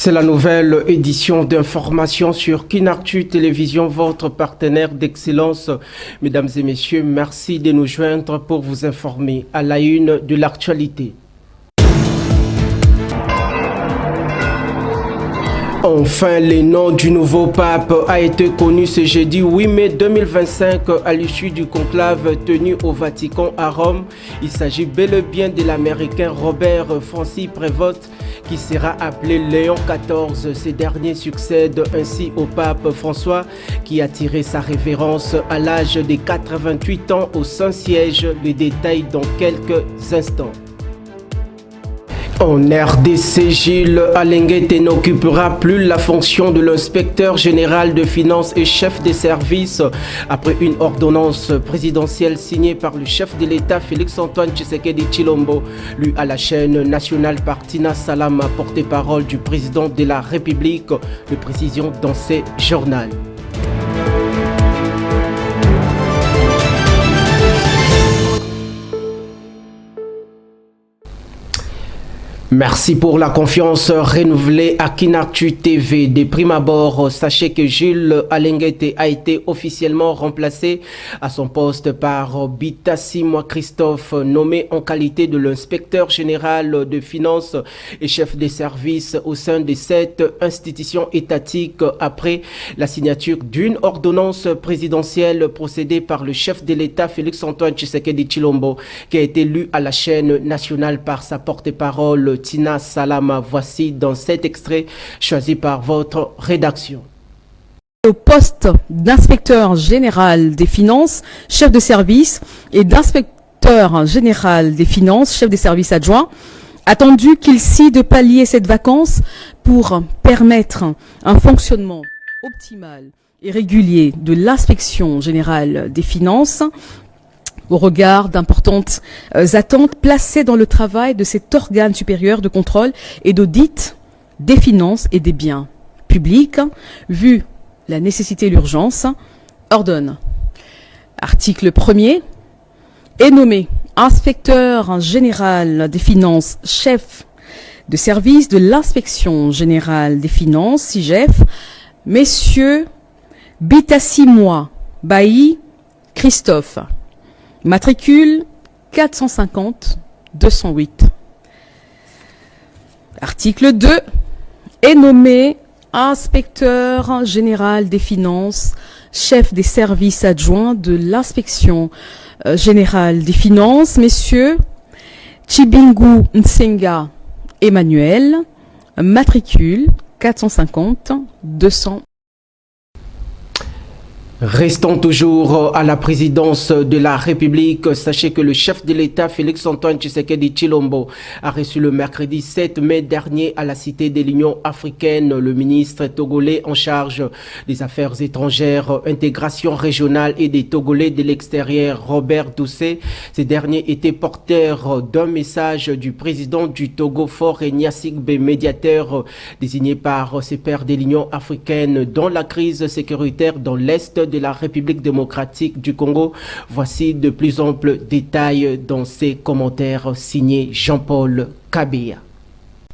C'est la nouvelle édition d'information sur Kinactu Télévision, votre partenaire d'excellence. Mesdames et messieurs, merci de nous joindre pour vous informer à la une de l'actualité. Enfin, le nom du nouveau pape a été connu ce jeudi 8 mai 2025 à l'issue du conclave tenu au Vatican à Rome. Il s'agit bel et bien de l'Américain Robert Francis Prévost qui sera appelé Léon XIV. Ce dernier succède ainsi au pape François qui a tiré sa révérence à l'âge de 88 ans au Saint-Siège. Les détails dans quelques instants. En RDC, Gilles Alenguete n'occupera plus la fonction de l'inspecteur général de finances et chef des services après une ordonnance présidentielle signée par le chef de l'État Félix-Antoine Tshisekedi Tshilombo, lu à la chaîne nationale par Tina Salama, porte-parole du président de la République, le précision dans ses journaux. Merci pour la confiance renouvelée à Kinactu TV. De prime abord, sachez que Gilles Alenguete a été officiellement remplacé à son poste par Bitassi Christophe, nommé en qualité de l'inspecteur général de finances et chef des services au sein de cette institution étatique après la signature d'une ordonnance présidentielle procédée par le chef de l'État Félix-Antoine Tshisekedi Tshilombo, qui a été lu à la chaîne nationale par sa porte-parole Tina Salama. Voici dans cet extrait choisi par votre rédaction. Au poste d'inspecteur général des finances, chef de service, et d'inspecteur général des finances, chef des services adjoints, attendu qu'il de pallier cette vacance pour permettre un fonctionnement optimal et régulier de l'inspection générale des finances, au regard d'importantes attentes placées dans le travail de cet organe supérieur de contrôle et d'audit des finances et des biens publics, vu la nécessité et l'urgence, ordonne. Article 1er, est nommé inspecteur général des finances, chef de service de l'inspection générale des finances, SIGEF, messieurs Bitassi Bailly Christophe. Matricule 450-208. Article 2. Est nommé inspecteur général des finances, chef des services adjoints de l'inspection générale des finances, messieurs Chibingu Nsenga Emmanuel, matricule 450-200. Restons toujours à la présidence de la République. Sachez que le chef de l'État, Félix-Antoine Tshisekedi Tshilombo, a reçu le mercredi 7 mai dernier à la Cité de l'Union africaine le ministre togolais en charge des affaires étrangères, intégration régionale et des Togolais de l'extérieur, Robert Doucet. Ces derniers étaient porteurs d'un message du président du Togo, Faure Gnassingbé, médiateur désigné par ses pairs de l'Union africaine dans la crise sécuritaire dans l'Est de la République démocratique du Congo. Voici de plus amples détails dans ces commentaires signés Jean-Paul Kabea.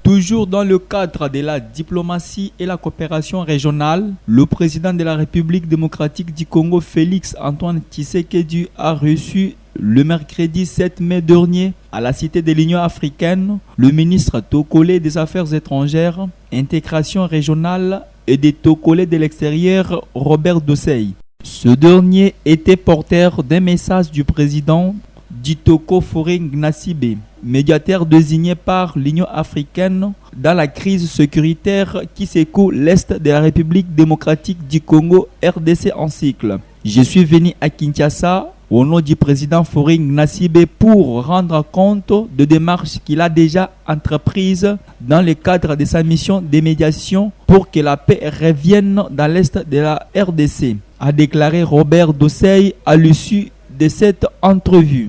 Toujours dans le cadre de la diplomatie et la coopération régionale, le président de la République démocratique du Congo, Félix-Antoine Tshisekedi, a reçu le mercredi 7 mai dernier à la Cité de l'Union africaine le ministre togolais des Affaires étrangères, intégration régionale et des Togolais de l'extérieur, Robert Doucet. Ce dernier était porteur d'un message du président du Togo, Faure Gnassingbé, médiateur désigné par l'Union africaine dans la crise sécuritaire qui secoue l'Est de la République démocratique du Congo, RDC en cycle. Je suis venu à Kinshasa au nom du président Faure Gnassingbé pour rendre compte de démarches qu'il a déjà entreprises dans le cadre de sa mission de médiation pour que la paix revienne dans l'Est de la RDC, a déclaré Robert Doucet à l'issue de cette entrevue.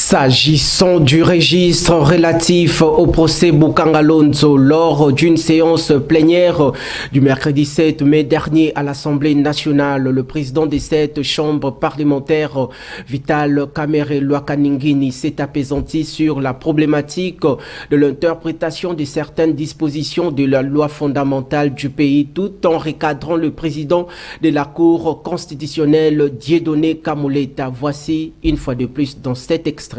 S'agissant du registre relatif au procès Boukangalonzo lors d'une séance plénière du mercredi 7 mai dernier à l'Assemblée nationale, le président des 7 chambres parlementaires, Vital Kamerhe Lwakaningini, s'est apaisanti sur la problématique de l'interprétation de certaines dispositions de la loi fondamentale du pays, tout en recadrant le président de la Cour constitutionnelle, Dieudonné Kamoleta. Voici une fois de plus dans cet extrait.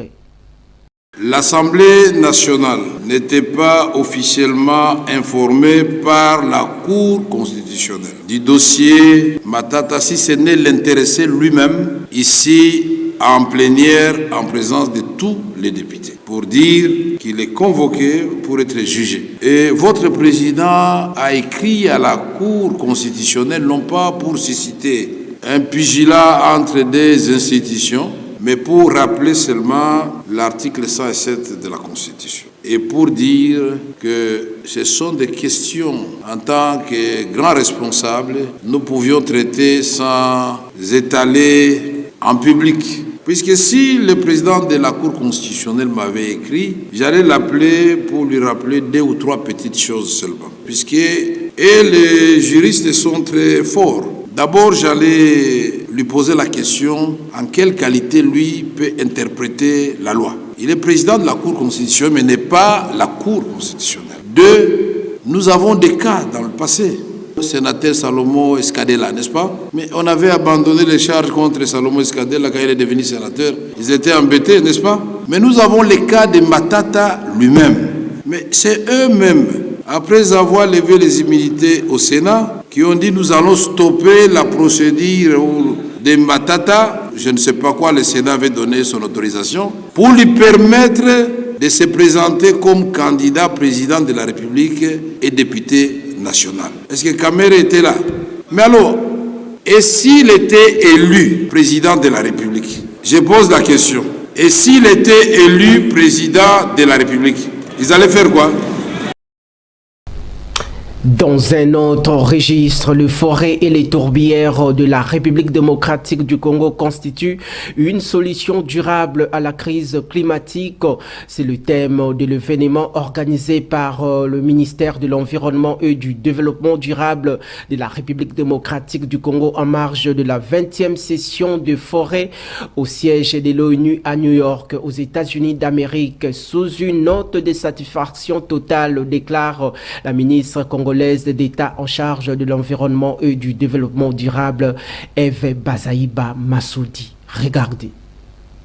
L'Assemblée nationale n'était pas officiellement informée par la Cour constitutionnelle du dossier Matata, si ce n'est l'intéressé lui-même, ici en plénière, en présence de tous les députés, pour dire qu'il est convoqué pour être jugé. Et votre président a écrit à la Cour constitutionnelle, non pas pour susciter un pugilat entre des institutions, mais pour rappeler seulement l'article 107 de la Constitution et pour dire que ce sont des questions en tant que grands responsables nous pouvions traiter sans étaler en public. Puisque si le président de la Cour constitutionnelle m'avait écrit, j'allais l'appeler pour lui rappeler 2 ou 3 petites choses seulement. Puisque les juristes sont très forts. D'abord, j'allais lui poser la question en quelle qualité lui peut interpréter la loi. Il est président de la Cour constitutionnelle, mais n'est pas la Cour constitutionnelle. 2, nous avons des cas dans le passé. Le sénateur Salomon Escadella, n'est-ce pas? Mais on avait abandonné les charges contre Salomon Escadella quand il est devenu sénateur. Ils étaient embêtés, n'est-ce pas? Mais nous avons les cas de Matata lui-même. Mais c'est eux-mêmes, après avoir levé les immunités au Sénat, qui ont dit nous allons stopper la procédure de Matata, je ne sais pas quoi, le Sénat avait donné son autorisation, pour lui permettre de se présenter comme candidat président de la République et député national. Est-ce que Kamerhe était là? Mais alors, et s'il était élu président de la République? Je pose la question. Et s'il était élu président de la République, ils allaient faire quoi? Dans un autre registre, les forêts et les tourbières de la République démocratique du Congo constituent une solution durable à la crise climatique. C'est le thème de l'événement organisé par le ministère de l'Environnement et du Développement durable de la République démocratique du Congo en marge de la 20e session de forêt au siège de l'ONU à New York, aux États-Unis d'Amérique. Sous une note de satisfaction totale, déclare la ministre congolaise d'État en charge de l'environnement et du développement durable, Eve Bazaïba Massoudi. Regardez.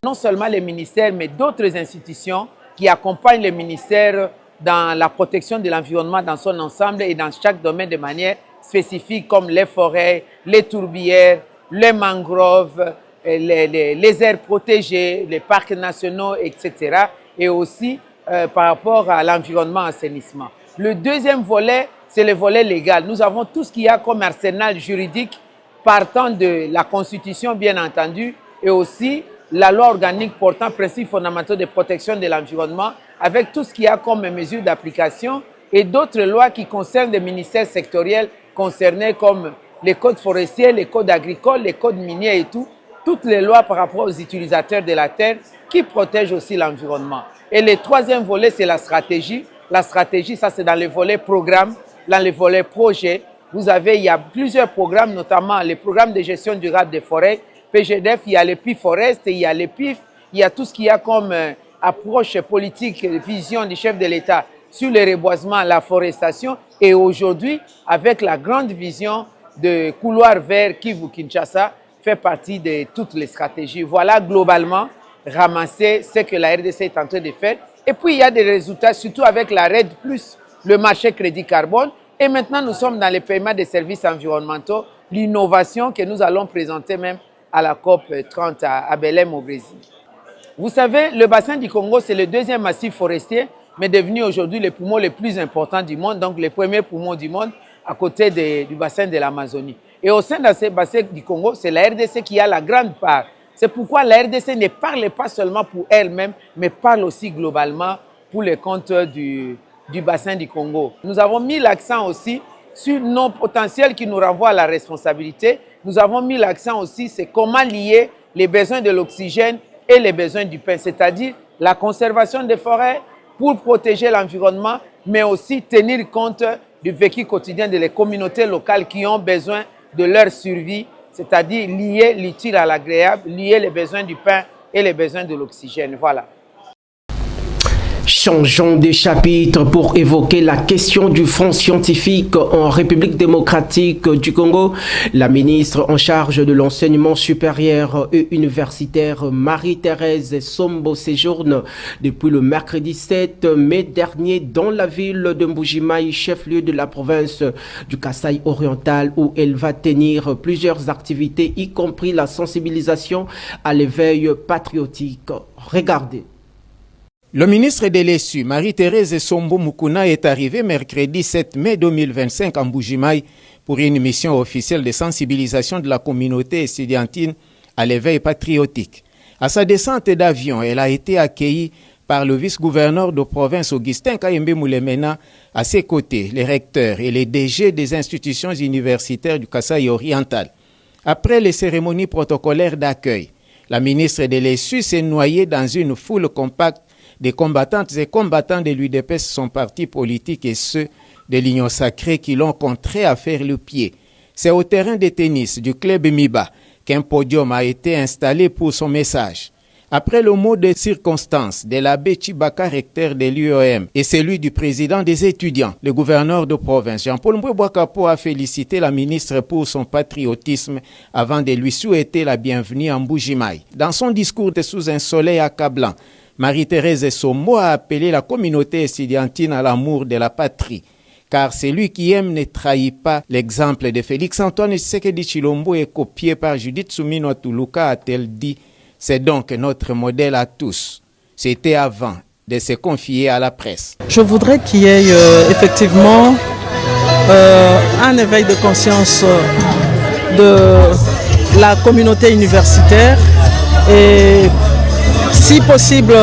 Non seulement les ministères, mais d'autres institutions qui accompagnent le ministère dans la protection de l'environnement dans son ensemble et dans chaque domaine de manière spécifique, comme les forêts, les tourbières, les mangroves, les aires protégées, les parcs nationaux, etc. Et aussi par rapport à l'environnement assainissement. Le deuxième volet, c'est le volet légal. Nous avons tout ce qu'il y a comme arsenal juridique partant de la Constitution, bien entendu, et aussi la loi organique portant principes fondamentaux de protection de l'environnement, avec tout ce qu'il y a comme mesures d'application et d'autres lois qui concernent des ministères sectoriels concernés comme les codes forestiers, les codes agricoles, les codes miniers et tout. Toutes les lois par rapport aux utilisateurs de la terre qui protègent aussi l'environnement. Et le troisième volet, c'est la stratégie. La stratégie, ça c'est dans le volet programme. Dans les volets projets, il y a plusieurs programmes, notamment les programmes de gestion durable des forêts, PGDF, il y a les PIF Forest, il y a les PIF, il y a tout ce qu'il y a comme approche politique, vision du chef de l'État sur le reboisement, la forestation, et aujourd'hui, avec la grande vision de couloir vert Kivu-Kinshasa, fait partie de toutes les stratégies. Voilà globalement ramasser ce que la RDC est en train de faire. Et puis il y a des résultats, surtout avec la RED+, le marché crédit carbone. Et maintenant, nous sommes dans le paiement des services environnementaux, l'innovation que nous allons présenter même à la COP 30 à Belém au Brésil. Vous savez, le bassin du Congo, c'est le deuxième massif forestier, mais devenu aujourd'hui le poumon le plus important du monde, donc le premier poumon du monde à côté du bassin de l'Amazonie. Et au sein de ce bassin du Congo, c'est la RDC qui a la grande part. C'est pourquoi la RDC ne parle pas seulement pour elle-même, mais parle aussi globalement pour les comptes du bassin du Congo. Nous avons mis l'accent aussi sur nos potentiels qui nous renvoient à la responsabilité. Nous avons mis l'accent aussi sur comment lier les besoins de l'oxygène et les besoins du pain, c'est-à-dire la conservation des forêts pour protéger l'environnement, mais aussi tenir compte du vécu quotidien des communautés locales qui ont besoin de leur survie, c'est-à-dire lier l'utile à l'agréable, lier les besoins du pain et les besoins de l'oxygène. Voilà. Changeons de chapitre pour évoquer la question du fonds scientifique en République démocratique du Congo. La ministre en charge de l'enseignement supérieur et universitaire Marie-Thérèse Sombo séjourne depuis le mercredi 7 mai dernier dans la ville de Mbujimayi, chef-lieu de la province du Kasaï oriental, où elle va tenir plusieurs activités, y compris la sensibilisation à l'éveil patriotique. Regardez. Le ministre de l'ESU, Marie-Thérèse Sombo Mukuna, est arrivé mercredi 7 mai 2025 en Mbujimayi pour une mission officielle de sensibilisation de la communauté estudiantine à l'éveil patriotique. À sa descente d'avion, elle a été accueillie par le vice-gouverneur de province Augustin Kayembe Moulemena. À ses côtés, les recteurs et les DG des institutions universitaires du Kasaï oriental. Après les cérémonies protocolaires d'accueil, la ministre de l'ESU s'est noyée dans une foule compacte des combattantes et combattants de l'UDPS, son parti politique, et ceux de l'Union sacrée qui l'ont contraint à faire le pied. C'est au terrain de tennis du club Miba qu'un podium a été installé pour son message. Après le mot de circonstance de l'abbé Chibaka, recteur de l'UEM, et celui du président des étudiants, le gouverneur de province, Jean-Paul Mboué-Bouakapo, a félicité la ministre pour son patriotisme avant de lui souhaiter la bienvenue en Mbujimayi. Dans son discours sous un soleil accablant, Marie-Thérèse Sombo a appelé la communauté estudiantine à l'amour de la patrie, car celui qui aime ne trahit pas. L'exemple de Félix-Antoine Tshisekedi Tshilombo est copié par Judith Suminwa Tuluka, a-t-elle dit. C'est donc notre modèle à tous. C'était avant de se confier à la presse. Je voudrais qu'il y ait effectivement un éveil de conscience de la communauté universitaire et si possible,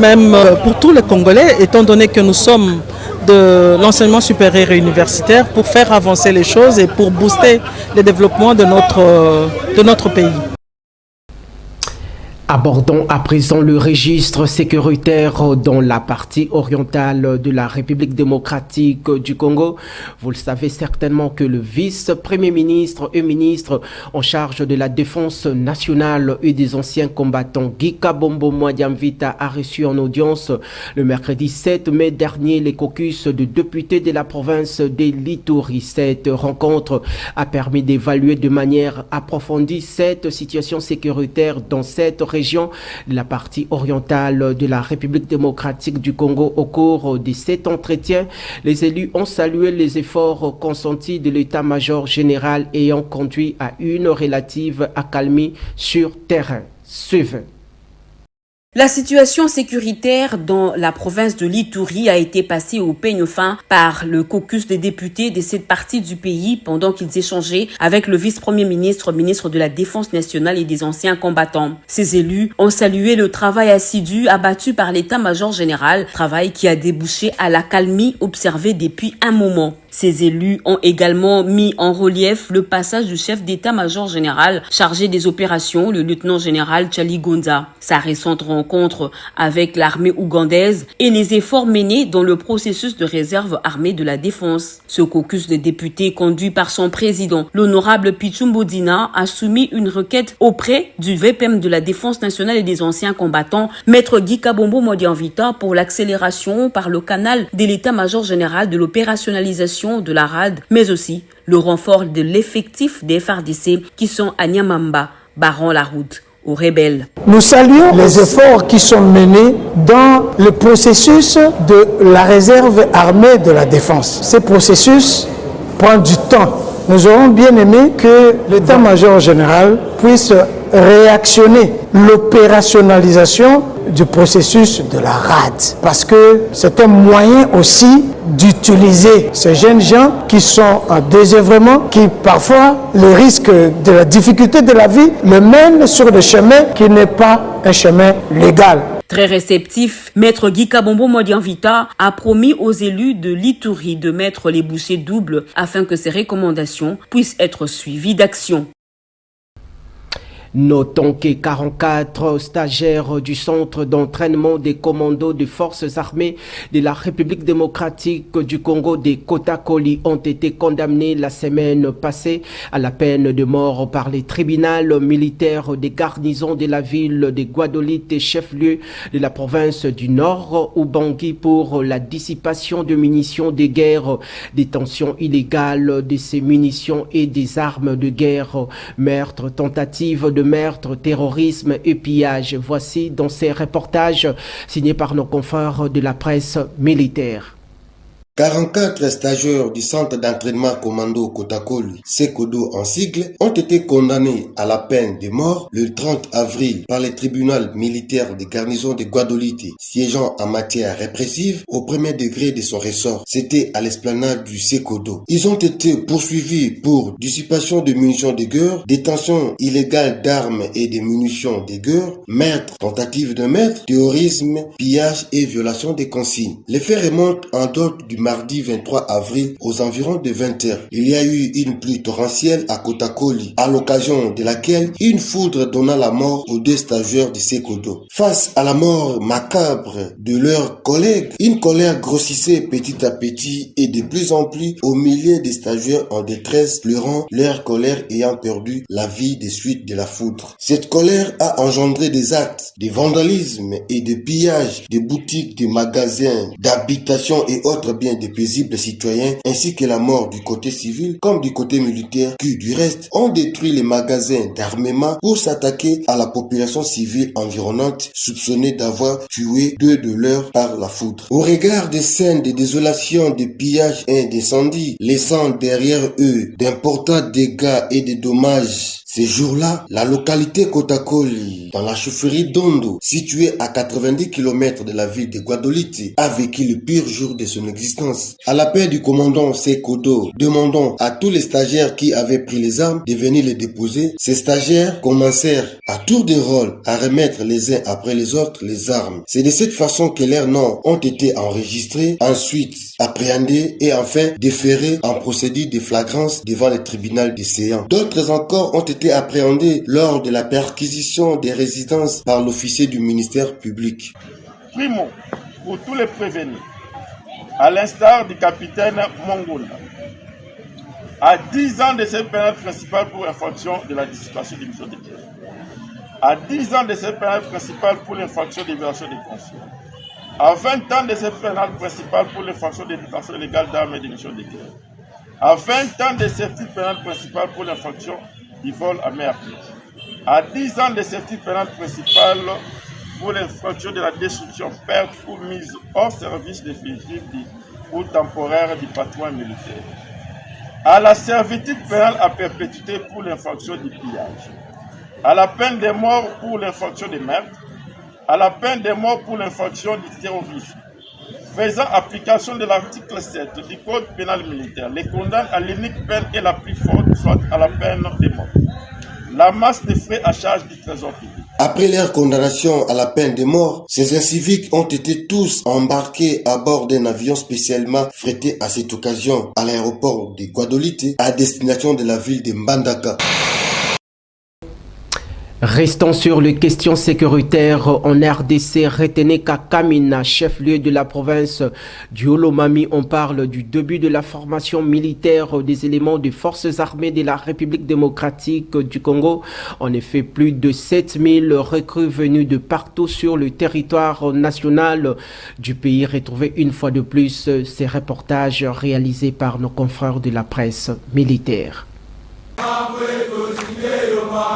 même pour tous les Congolais, étant donné que nous sommes de l'enseignement supérieur et universitaire, pour faire avancer les choses et pour booster le développement de notre pays. Abordons à présent le registre sécuritaire dans la partie orientale de la République démocratique du Congo. Vous le savez certainement que le vice-premier ministre et ministre en charge de la défense nationale et des anciens combattants, Guy Kabombo Mwadiamvita, a reçu en audience le mercredi 7 mai dernier les caucus de députés de la province de l'Ituri. Cette rencontre a permis d'évaluer de manière approfondie cette situation sécuritaire dans cette région de la partie orientale de la République démocratique du Congo. Au cours de cet entretien, les élus ont salué les efforts consentis de l'état-major général ayant conduit à une relative accalmie sur terrain. Suivez. La situation sécuritaire dans la province de l'Ituri a été passée au peigne fin par le caucus des députés de cette partie du pays pendant qu'ils échangeaient avec le vice-premier ministre, ministre de la Défense nationale et des anciens combattants. Ces élus ont salué le travail assidu abattu par l'état-major général, travail qui a débouché à l'accalmie observée depuis un moment. Ces élus ont également mis en relief le passage du chef d'état-major général chargé des opérations, le lieutenant-général Tchali Gonza. Sa récente rencontre avec l'armée ougandaise et les efforts menés dans le processus de réserve armée de la défense. Ce caucus de députés conduit par son président, l'honorable Pichumbo Dina, a soumis une requête auprès du VPM de la Défense nationale et des anciens combattants, maître Guy Kabombo Mwadiamvita, pour l'accélération par le canal de l'état-major général de l'opérationnalisation de la RAD, mais aussi le renfort de l'effectif des FARDC qui sont à Nyamamba, barrant la route aux rebelles. Nous saluons les efforts qui sont menés dans le processus de la réserve armée de la défense. Ce processus prend du temps. Nous aurons bien aimé que l'état-major général puisse réactionner l'opérationnalisation du processus de la RAD. Parce que c'est un moyen aussi d'utiliser ces jeunes gens qui sont en désœuvrement, qui parfois, le risque de la difficulté de la vie, le mènent sur le chemin qui n'est pas un chemin légal. Très réceptif, maître Guy Kabombo Mwadiamvita a promis aux élus de l'Ituri de mettre les bouchées doubles afin que ces recommandations puissent être suivies d'action. Notons que 44 stagiaires du centre d'entraînement des commandos des forces armées de la République démocratique du Congo des Kotakoli ont été condamnés la semaine passée à la peine de mort par les tribunaux militaires des garnisons de la ville de Guadolite et chef-lieu de la province du Nord, Ubangui, pour la dissipation de munitions de guerre, détention illégale de ces munitions et des armes de guerre, meurtre, tentative de meurtre, terrorisme et pillage. Voici dans ces reportages signés par nos confrères de la presse militaire. 44 stagiaires du centre d'entraînement commando Kotakoli, Sekodo en sigle, ont été condamnés à la peine de mort le 30 avril par les tribunaux militaires des garnisons de Guadolite, siégeant en matière répressive au premier degré de son ressort. C'était à l'esplanade du Sekodo. Ils ont été poursuivis pour dissipation de munitions de guerre, détention illégale d'armes et de munitions de guerre, meurtre, tentative de meurtre, terrorisme, pillage et violation des consignes. Les faits remontent en date du mardi 23 avril aux environs de 20h. Il y a eu une pluie torrentielle à Kotakoli, à l'occasion de laquelle une foudre donna la mort aux 2 stagiaires du Sekodo. Face à la mort macabre de leurs collègues, une colère grossissait petit à petit et de plus en plus aux milliers de stagiaires en détresse, pleurant leur colère ayant perdu la vie des suites de la foudre. Cette colère a engendré des actes de vandalisme et de pillage de boutiques, de magasins, d'habitations et autres biens des paisibles citoyens, ainsi que la mort du côté civil comme du côté militaire qui, du reste, ont détruit les magasins d'armement pour s'attaquer à la population civile environnante, soupçonnée d'avoir tué 2 de leurs par la foudre. Au regard des scènes de désolation, de pillage et d'incendie, laissant derrière eux d'importants dégâts et de dommages, ces jours-là, la localité Kotakoli, dans la chaufferie d'Ondo, située à 90 km de la ville de Guadolite, a vécu le pire jour de son existence. À l'appel du commandant Sekodo, demandant à tous les stagiaires qui avaient pris les armes de venir les déposer, ces stagiaires commencèrent à tour de rôle à remettre les uns après les autres les armes. C'est de cette façon que leurs noms ont été enregistrés, ensuite appréhendés et enfin déférés en procédure de flagrance devant le tribunal de Séan. D'autres encore ont été appréhendés lors de la perquisition des résidences par l'officier du ministère public. Primo, pour tous les prévenus, à l'instar du capitaine Mongunda, à 10 ans de ses peines principales pour infraction de la dissipation des missions de guerre, à 10 ans de ses peines principales pour l'infraction de violation des consignes, à 20 ans de ses peines principales pour l'infraction de détention illégale d'armes et de missions de guerre, à 20 ans de ses peines principales pour l'infraction du vol à main armée, à 10 ans de ses peines principales pour l'infraction de la destruction, perte ou mise hors service définitive ou temporaire du patrimoine militaire, à la servitude pénale à perpétuité pour l'infraction du pillage, à la peine de mort pour l'infraction de meurtre, à la peine de mort pour l'infraction du terrorisme, faisant application de l'article 7 du Code pénal militaire, les condamne à l'unique peine et la plus forte, soit à la peine de mort. La masse des frais à charge du trésor public. Après leur condamnation à la peine de mort, ces inciviques ont été tous embarqués à bord d'un avion spécialement frété à cette occasion à l'aéroport de Guadolite à destination de la ville de Mbandaka. Restons sur les questions sécuritaires en RDC. Retenez qu'à Kamina, chef-lieu de la province du Olomami, on parle du début de la formation militaire des éléments des forces armées de la République démocratique du Congo. En effet, plus de 7000 recrues venus de partout sur le territoire national du pays. Retrouvez une fois de plus ces reportages réalisés par nos confrères de la presse militaire.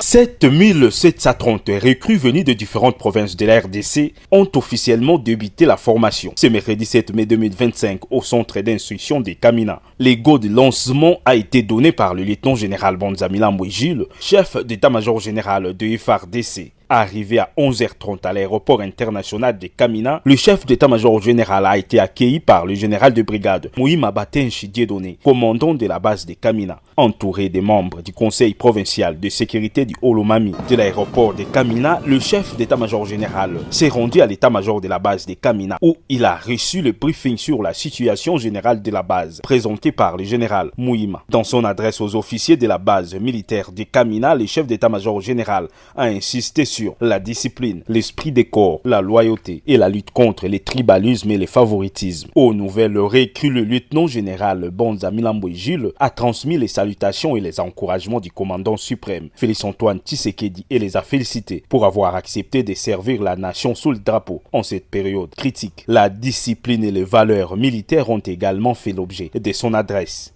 7730 recrues venues de différentes provinces de la RDC ont officiellement débuté la formation. Ce mercredi 7 mai 2025 au centre d'instruction de Kamina. Le go de lancement a été donné par le lieutenant-général Bonzamila Mboué-Gilles, chef d'état-major général de FARDC. Arrivé à 11h30 à l'aéroport international de Kamina, le chef d'état-major général a été accueilli par le général de brigade Mouima Batenchi Dieudonné, commandant de la base de Kamina. Entouré des membres du Conseil provincial de sécurité du Olomami de l'aéroport de Kamina, le chef d'état-major général s'est rendu à l'état-major de la base de Kamina où il a reçu le briefing sur la situation générale de la base présenté par le général Mouima. Dans son adresse aux officiers de la base militaire de Kamina, le chef d'état-major général a insisté sur la discipline, l'esprit des corps, la loyauté et la lutte contre les tribalismes et les favoritismes. Aux nouvelles recrues, le lieutenant général Bonza Milambwe Jules a transmis les salutations et les encouragements du commandant suprême Félix-Antoine Tshisekedi et les a félicités pour avoir accepté de servir la nation sous le drapeau en cette période critique. La discipline et les valeurs militaires ont également fait l'objet de son adresse.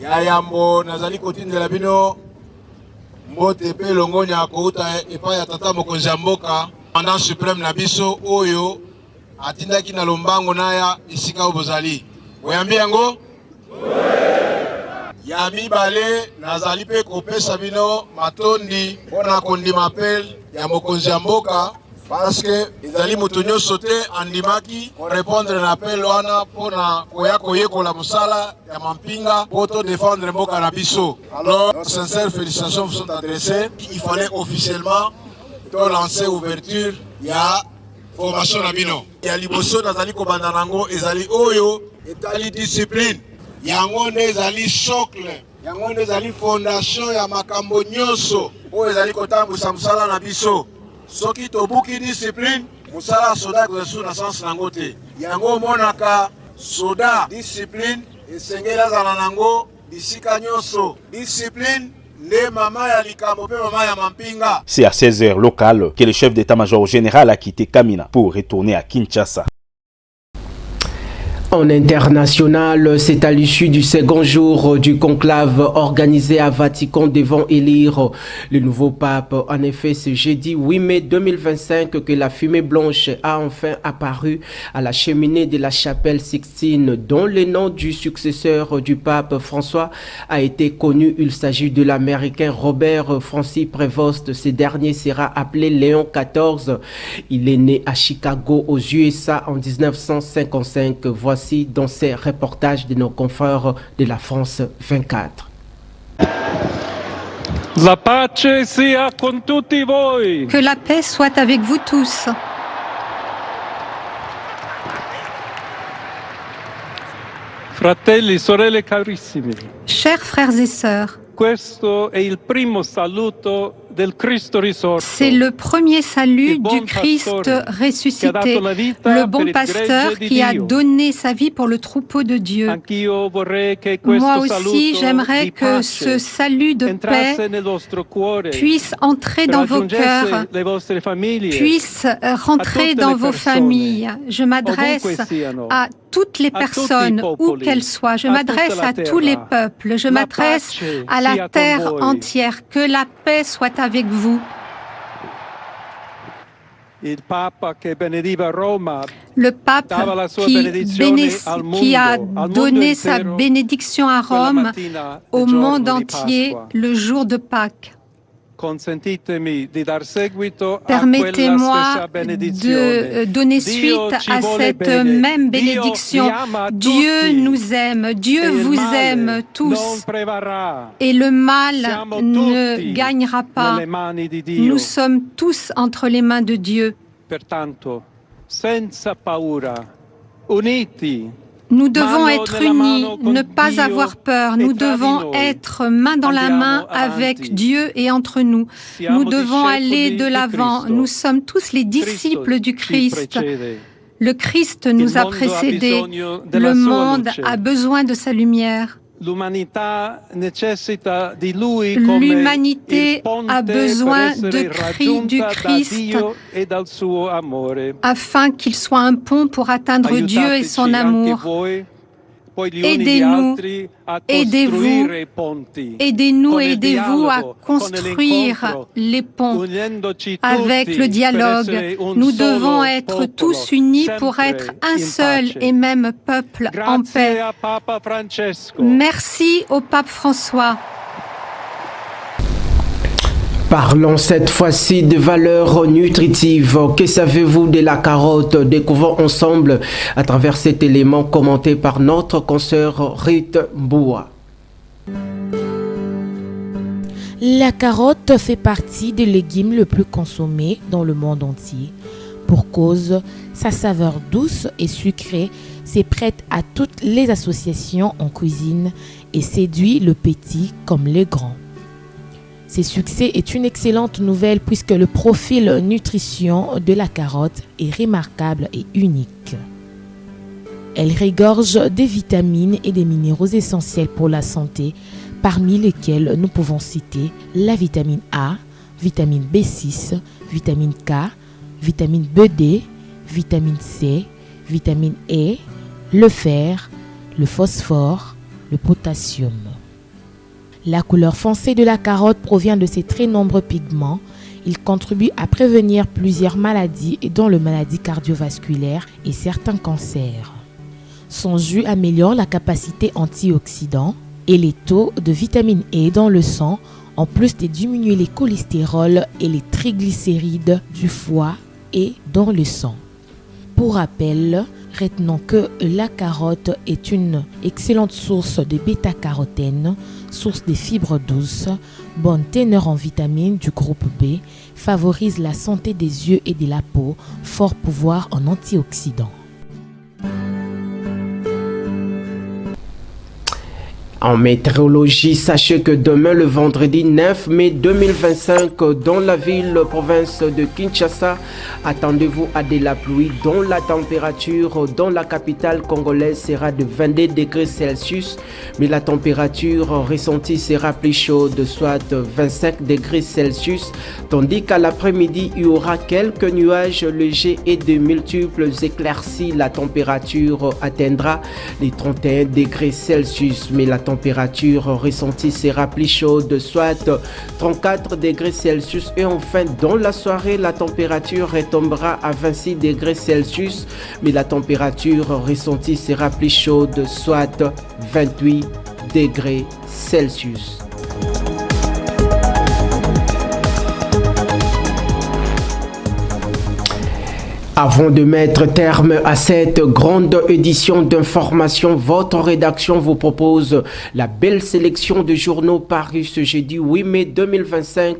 Yayambo nazali kotindela bino mbote pe longonya kouta epa ya tata mokonzi ya mboka commandant suprême na biso oyo atindaki na lombango naya isika obozali oyambi yango ya mibale nazali pe kopesa bino matondi mpona kondima apel ya mokonzi ya mboka parce que ezali moto nyonso te andimaki korépondre na appel wana mpona koya koyekola mosala ya mampinga po to défendre mboka na biso. Alors, nos sincères félicitations vous sont adressées. Il fallait officiellement to lancer ouverture ya formation na bino. Ya liboso nazali kobanda nango ezali oyo etali discipline. Yango nde ezali socle. Yango nde ezali fondation ya makambo nyonso oyo ezali kotambusa mosala na biso. Soki tobuki discipline, musala soda kuzesu na sens nango te. Yango monaka soda discipline esengela zana nango bisika nyonso. Discipline nde mama ya likambo pe mama ya mampinga. C'est à 16h locales que le chef d'état-major général a quitté Kamina pour retourner à Kinshasa. En international, c'est à l'issue du second jour du conclave organisé à Vatican devant élire le nouveau pape. En effet, ce jeudi 8 mai 2025 que la fumée blanche a enfin apparu à la cheminée de la chapelle Sixtine, dont le nom du successeur du pape François a été connu. Il s'agit de l'Américain Robert Francis Prévost. Ce dernier sera appelé Léon XIV. Il est né à Chicago, aux USA, en 1955. Voici dans ces reportages de nos confrères de la France 24. La pace sia con tutti voi. Que la paix soit avec vous tous. Fratelli, sorelle carissimi. Chers frères et sœurs. Questo è il primo saluto del Cristo risorto. C'est le premier salut du Christ ressuscité, le bon pasteur qui a donné sa vie pour le troupeau de Dieu. Moi aussi, j'aimerais que ce salut de paix puisse entrer dans vos cœurs, puisse rentrer dans vos familles. Je m'adresse à toutes les personnes, où qu'elles soient. Je m'adresse à tous les peuples. Je m'adresse à la terre entière. Que la paix soit avec vous. Le pape qui a donné sa bénédiction à Rome au monde entier le jour de Pâques. Permettez-moi de donner suite à cette même bénédiction. Dieu nous aime, Dieu vous aime tous, et le mal ne gagnera pas. Nous sommes tous entre les mains de Dieu. Nous devons être unis, ne pas avoir peur. Nous devons être main dans la main avec Dieu et entre nous. Nous devons aller de l'avant. Nous sommes tous les disciples du Christ. Le Christ nous a précédés. Le monde a besoin de sa lumière. L'humanité a besoin du Christ afin qu'il soit un pont pour atteindre Dieu et son amour. Aidez-nous, aidez-vous, aidez-nous, aidez-vous à construire les ponts avec le dialogue. Nous devons être tous unis pour être un seul et même peuple en paix. Merci au pape François. Parlons cette fois-ci de valeurs nutritives. Que savez-vous de la carotte? Découvrons ensemble à travers cet élément commenté par notre consoeur Rite Mboua. La carotte fait partie des légumes le plus consommés dans le monde entier. Pour cause, sa saveur douce et sucrée s'est prête à toutes les associations en cuisine et séduit le petit comme le grand. Ce succès est une excellente nouvelle puisque le profil nutrition de la carotte est remarquable et unique. Elle regorge des vitamines et des minéraux essentiels pour la santé, parmi lesquels nous pouvons citer la vitamine A, vitamine B6, vitamine K, vitamine BD, vitamine C, vitamine E, le fer, le phosphore, le potassium. La couleur foncée de la carotte provient de ses très nombreux pigments. Il contribue à prévenir plusieurs maladies, dont les maladies cardiovasculaires et certains cancers. Son jus améliore la capacité antioxydant et les taux de vitamine E dans le sang, en plus de diminuer les cholestérols et les triglycérides du foie et dans le sang. Pour rappel, retenons que la carotte est une excellente source de bêta-carotène, source de fibres douces, bonne teneur en vitamines du groupe B, favorise la santé des yeux et de la peau, fort pouvoir en antioxydants. En météorologie, sachez que demain, le vendredi 9 mai 2025, dans la ville-province de Kinshasa, attendez-vous à de la pluie, dont la température dans la capitale congolaise sera de 22 degrés Celsius, mais la température ressentie sera plus chaude, soit 25 degrés Celsius, tandis qu'à l'après-midi, il y aura quelques nuages légers et de multiples éclaircies. La température atteindra les 31 degrés Celsius, mais la température ressentie sera plus chaude, soit 34 degrés Celsius. Et enfin, dans la soirée, la température retombera à 26 degrés Celsius, mais la température ressentie sera plus chaude, soit 28 degrés Celsius. Avant de mettre terme à cette grande édition d'information, votre rédaction vous propose la belle sélection de journaux parus ce jeudi 8 mai 2025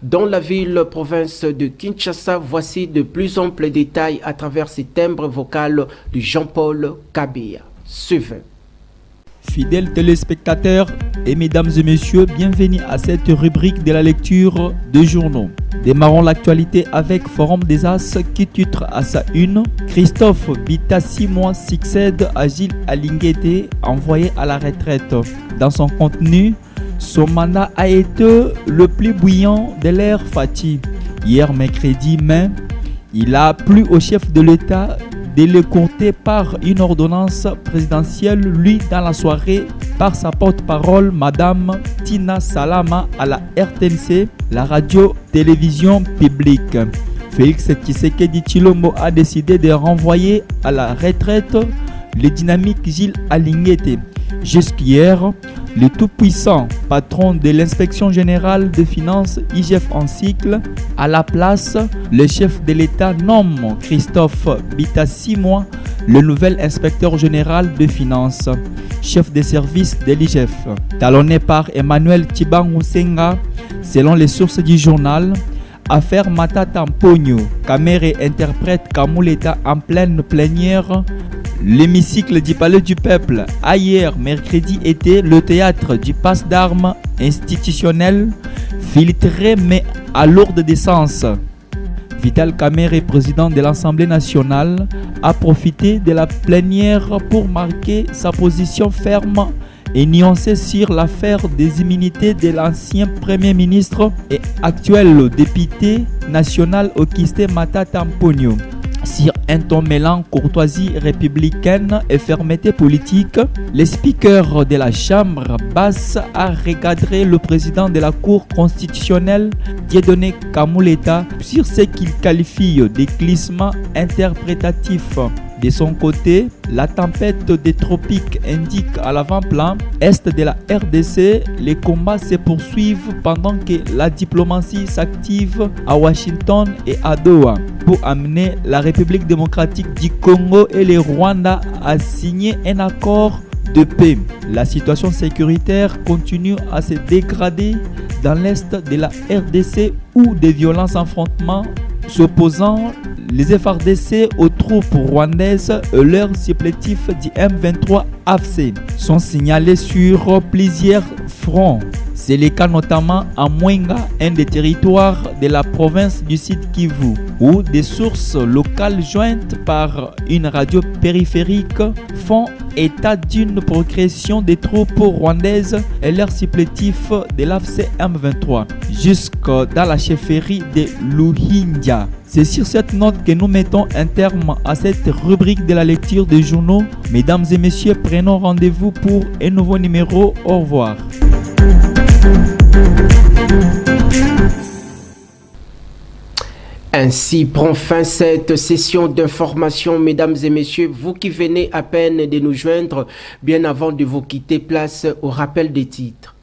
dans la ville-province de Kinshasa. Voici de plus amples détails à travers ces timbres vocaux de Jean-Paul Kabea. Suivez. Fidèles téléspectateurs et mesdames et messieurs, bienvenue à cette rubrique de la lecture de journaux. Démarrons l'actualité avec Forum des As qui titre à sa une « Christophe Bita 6 mois succède à Gilles Alinguete, envoyé à la retraite ». Dans son contenu, son mandat a été le plus bouillant de l'ère Fati. Hier mercredi mai, il a plu au chef de l'État de l'écourter par une ordonnance présidentielle, lui dans la soirée par sa porte-parole Madame Tina Salama à la RTNC, la radio-télévision publique. Félix Tshisekedi Tshilombo a décidé de renvoyer à la retraite le dynamique Gilles Alinguete. Jusqu'hier, le tout-puissant patron de l'inspection générale des finances IGF en cycle, à la place, le chef de l'État nomme Christophe Bita 6 mois le nouvel inspecteur général des finances, chef des services de l'IGF. Talonné par Emmanuel Tchibangusenga, selon les sources du journal, affaire Matata Mpogno, Kamere interprète Kamuleta en pleine plénière. L'hémicycle du Palais du Peuple a hier mercredi été le théâtre du passe d'armes institutionnel, filtré mais à lourde décence. Vital Kamerhe, président de l'Assemblée nationale, a profité de la plénière pour marquer sa position ferme et nuancée sur l'affaire des immunités de l'ancien Premier ministre et actuel député national Okiste Matata Mpogno. Sur un ton mêlant courtoisie républicaine et fermeté politique, le speaker de la Chambre basse a recadré le président de la Cour constitutionnelle, Dieudonné Kamuleta, sur ce qu'il qualifie de glissement interprétatif. De son côté, la tempête des tropiques indique à l'avant-plan est de la RDC, les combats se poursuivent pendant que la diplomatie s'active à Washington et à Doha pour amener la République démocratique du Congo et le Rwanda à signer un accord de paix. La situation sécuritaire continue à se dégrader dans l'est de la RDC où des violents affrontements s'opposant les FARDC aux troupes rwandaises et leurs supplétifs du M23 AFC sont signalés sur plusieurs fronts. C'est le cas notamment à Mwenga, un des territoires de la province du Sud Kivu, où des sources locales jointes par une radio périphérique font état d'une progression des troupes rwandaises et leurs supplétifs de l'AFC M23 jusque dans la chefferie de Luhindia. C'est sur cette note que nous mettons un terme à cette rubrique de la lecture des journaux. Mesdames et messieurs, prenons rendez-vous pour un nouveau numéro. Au revoir. Ainsi prend fin cette session d'information, mesdames et messieurs. Vous qui venez à peine de nous joindre, bien avant de vous quitter, place au rappel des titres.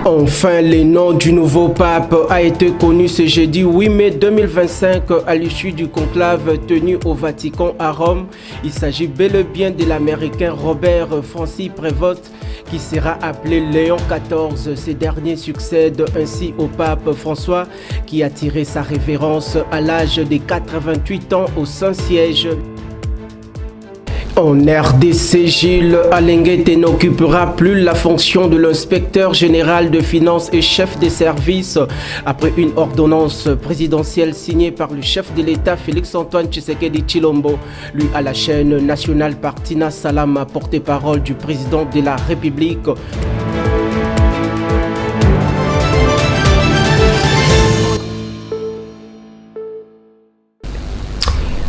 Enfin, le nom du nouveau pape a été connu ce jeudi 8 mai 2025 à l'issue du conclave tenu au Vatican à Rome. Il s'agit bel et bien de l'Américain Robert Francis Prévost qui sera appelé Léon XIV. Ce dernier succède ainsi au pape François qui a tiré sa révérence à l'âge de 88 ans au Saint-Siège. En RDC, Gilles Alenguete n'occupera plus la fonction de l'inspecteur général de finances et chef des services après une ordonnance présidentielle signée par le chef de l'État Félix-Antoine Tshisekedi Tshilombo. Lui à la chaîne nationale par Tina Salama, porte-parole du président de la République.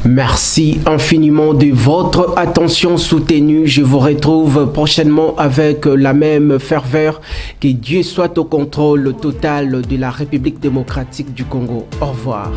Merci infiniment de votre attention soutenue. Je vous retrouve prochainement avec la même ferveur. Que Dieu soit au contrôle total de la République démocratique du Congo. Au revoir.